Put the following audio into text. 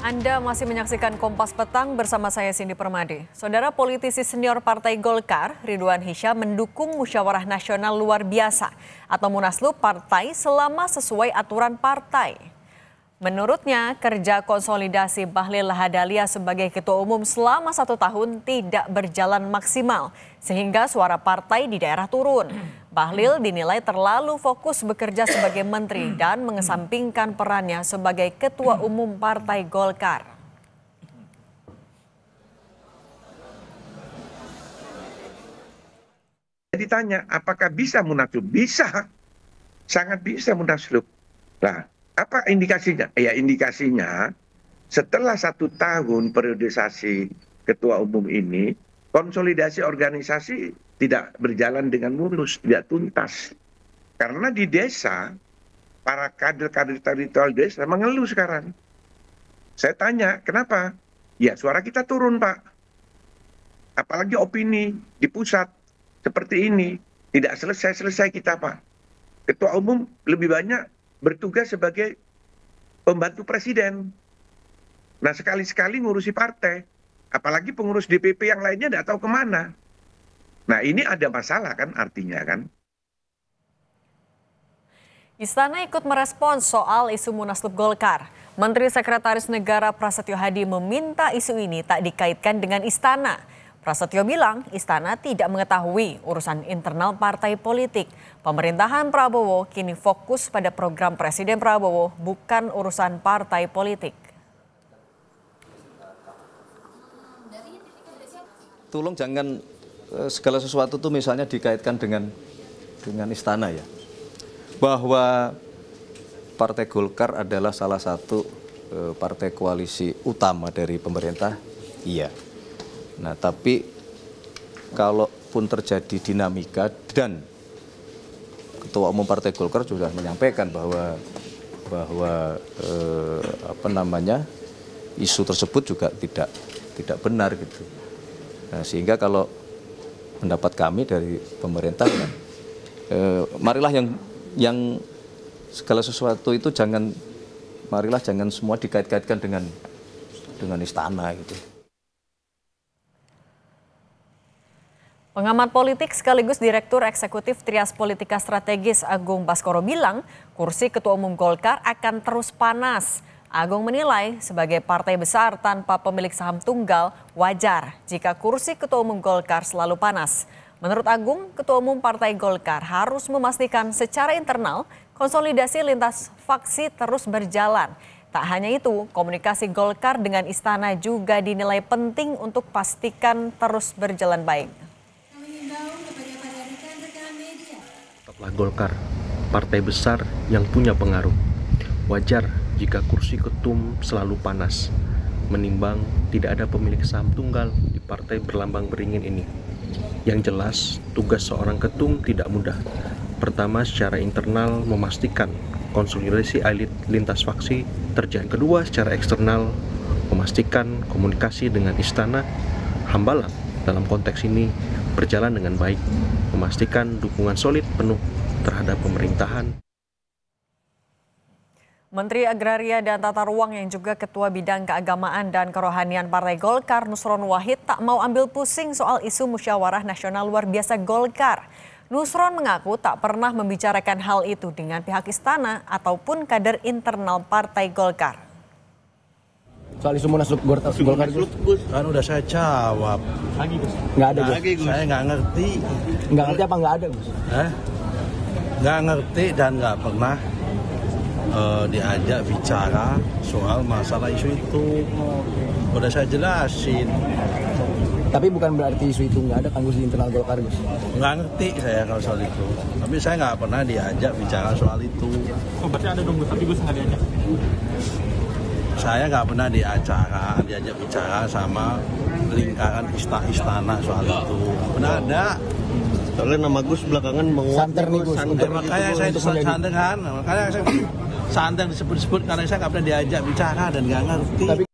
Anda masih menyaksikan Kompas Petang bersama saya Cindy Permadi. Saudara politisi senior Partai Golkar, Ridwan Hisyam mendukung musyawarah nasional luar biasa atau Munaslup partai selama sesuai aturan partai. Menurutnya, kerja konsolidasi Bahlil Lahadalia sebagai ketua umum selama 1 tahun tidak berjalan maksimal, sehingga suara partai di daerah turun. Bahlil dinilai terlalu fokus bekerja sebagai menteri dan mengesampingkan perannya sebagai ketua umum Partai Golkar. Ditanya, apakah bisa munaslup? Bisa, sangat bisa munaslup. Nah, apa indikasinya? Ya indikasinya setelah 1 tahun periodisasi ketua umum ini, konsolidasi organisasi tidak berjalan dengan mulus, tidak tuntas. Karena di desa, para kader-kader teritorial desa mengeluh sekarang. Saya tanya, kenapa? Ya suara kita turun, Pak. Apalagi opini di pusat seperti ini. Tidak selesai-selesai kita, Pak. Ketua umum lebih banyak bertugas sebagai pembantu presiden. Nah, sekali-sekali ngurusi partai. Apalagi pengurus DPP yang lainnya tidak tahu kemana. Nah, ini ada masalah kan artinya kan. Istana ikut merespons soal isu Munaslup Golkar. Menteri Sekretaris Negara Prasetyo Hadi meminta isu ini tak dikaitkan dengan istana. Prasetyo bilang istana tidak mengetahui urusan internal partai politik. Pemerintahan Prabowo kini fokus pada program Presiden Prabowo, bukan urusan partai politik. Tolong jangan segala sesuatu tuh misalnya dikaitkan dengan istana ya. Bahwa Partai Golkar adalah salah satu partai koalisi utama dari pemerintah, iya. Nah, tapi kalaupun terjadi dinamika dan Ketua Umum Partai Golkar sudah menyampaikan bahwa isu tersebut juga tidak benar gitu. Nah, sehingga kalau pendapat kami dari pemerintah, marilah yang segala sesuatu itu jangan semua dikait-kaitkan dengan istana gitu. Pengamat politik sekaligus Direktur Eksekutif Trias Politika Strategis Agung Baskoro bilang kursi Ketua Umum Golkar akan terus panas. Agung menilai sebagai partai besar tanpa pemilik saham tunggal wajar jika kursi Ketua Umum Golkar selalu panas. Menurut Agung, Ketua Umum Partai Golkar harus memastikan secara internal konsolidasi lintas faksi terus berjalan. Tak hanya itu, komunikasi Golkar dengan istana juga dinilai penting untuk pastikan terus berjalan baik. Tetaplah Golkar, partai besar yang punya pengaruh. Wajar jika kursi ketum selalu panas, menimbang tidak ada pemilik saham tunggal di partai berlambang beringin ini. Yang jelas, tugas seorang ketum tidak mudah. Pertama, secara internal memastikan konsolidasi elit lintas faksi terjadi. Kedua, secara eksternal memastikan komunikasi dengan istana Hambalang dalam konteks ini berjalan dengan baik, memastikan dukungan solid penuh terhadap pemerintahan. Menteri Agraria dan Tata Ruang yang juga Ketua Bidang Keagamaan dan Kerohanian Partai Golkar, Nusron Wahid, tak mau ambil pusing soal isu musyawarah nasional luar biasa Golkar. Nusron mengaku tak pernah membicarakan hal itu dengan pihak istana ataupun kader internal Partai Golkar. Soal isu Munaslup Golkar, Gus, kan udah saya jawab. Lagi Gus? Nggak ada Gus? Saya nggak ngerti. Nggak ngerti apa nggak ada Gus? Nggak ngerti dan nggak pernah diajak bicara soal masalah isu itu. Udah saya jelasin. Tapi bukan berarti isu itu nggak ada kan Gus di internal Golkar Gus? Nggak ngerti saya kalau soal itu. Tapi saya nggak pernah diajak bicara soal itu. Oh, berarti ada dong Gus, tapi Gus nggak diajak? Saya nggak pernah diajak bicara sama lingkaran istana soal itu. Pernah ada. Soalnya nama Gus belakangan menguat. Santer nih Gus. Makanya saya santer kan. Makanya saya santer disebut-sebut karena saya nggak pernah diajak bicara dan nggak ngerti.